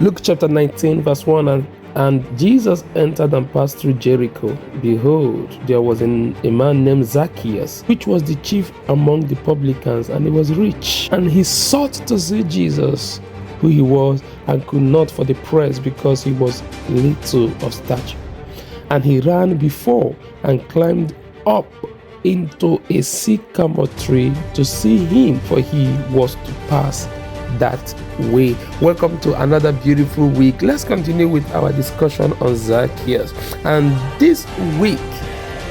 Luke chapter 19, verse 1 and Jesus entered and passed through Jericho. Behold, there was a man named Zacchaeus, which was the chief among the publicans, and he was rich. And he sought to see Jesus, who he was, and could not for the press, because he was little of stature. And he ran before and climbed up into a sycamore tree to see him, for he was to pass that way. Welcome to another beautiful week. Let's continue with our discussion on Zacchaeus. And this week,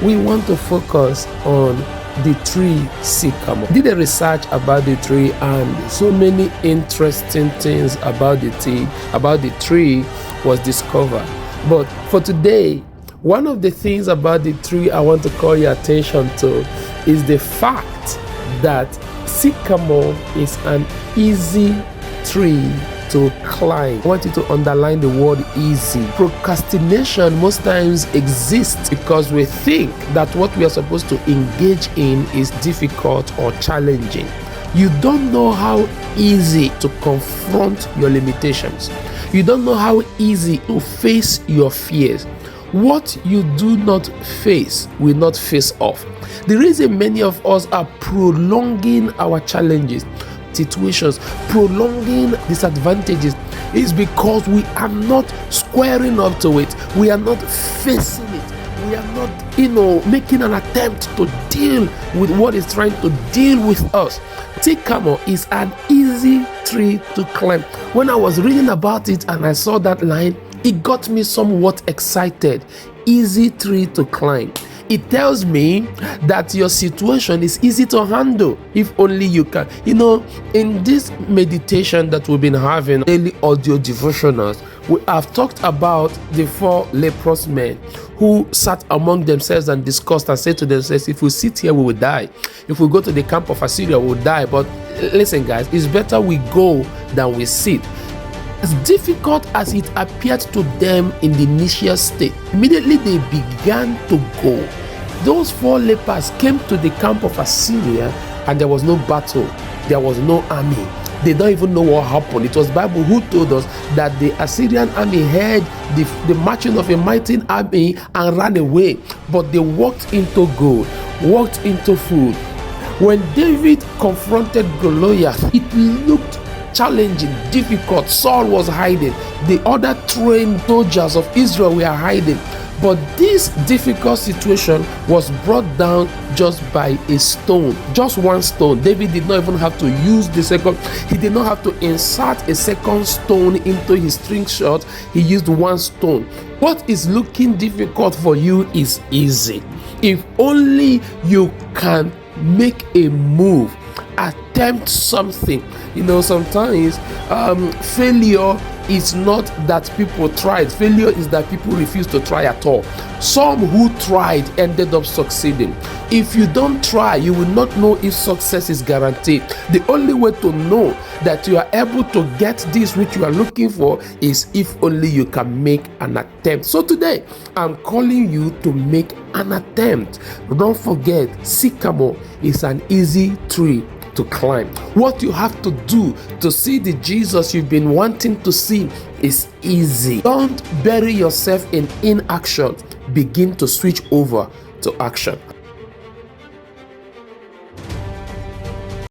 we want to focus on the tree Sycamore. Did a research about the tree, and so many interesting things about the tree was discovered. But for today, one of the things about the tree I want to call your attention to is the fact that Sycamore is an easy tree to climb. I want you to underline the word easy. Procrastination most times exists because we think that what we are supposed to engage in is difficult or challenging. You don't know how easy to confront your limitations. You don't know how easy to face your fears. What you do not face will not face off. The reason many of us are prolonging our challenges, situations, prolonging disadvantages, is because we are not squaring up to it. We are not facing it. We are not, making an attempt to deal with what is trying to deal with us. Sycamore is an easy tree to climb. When I was reading about it and I saw that line, it got me somewhat excited. Easy tree to climb. It tells me that your situation is easy to handle if only you can. In this meditation that we've been having, daily audio devotionals, we have talked about the 4 leprous men who sat among themselves and discussed and said to themselves, if we sit here, we will die. If we go to the camp of Assyria, we will die. But listen, guys, it's better we go than we sit. As difficult as it appeared to them in the initial state, immediately they began to go. Those 4 lepers came to the camp of Assyria, and there was no battle. There was no army. They don't even know what happened. It was Bible who told us that the Assyrian army heard the marching of a mighty army and ran away. But they walked into gold, walked into food. When David confronted Goliath, it looked challenging, difficult. Saul was hiding. The other trained soldiers of Israel were hiding. But this difficult situation was brought down just by a stone, just one stone. David did not even have to use the second. He did not have to insert a second stone into his slingshot. He used one stone. What is looking difficult for you is easy. If only you can make a move, attempt something. Sometimes failure is not that people tried. Failure is that people refuse to try at all. Some who tried ended up succeeding. If you don't try, you will not know if success is guaranteed. The only way to know that you are able to get this which you are looking for is if only you can make an attempt. So today, I'm calling you to make an attempt. Don't forget, Sycamore is an easy tree to climb. What you have to do to see the Jesus you've been wanting to see is easy. Don't bury yourself in inaction. Begin to switch over to action.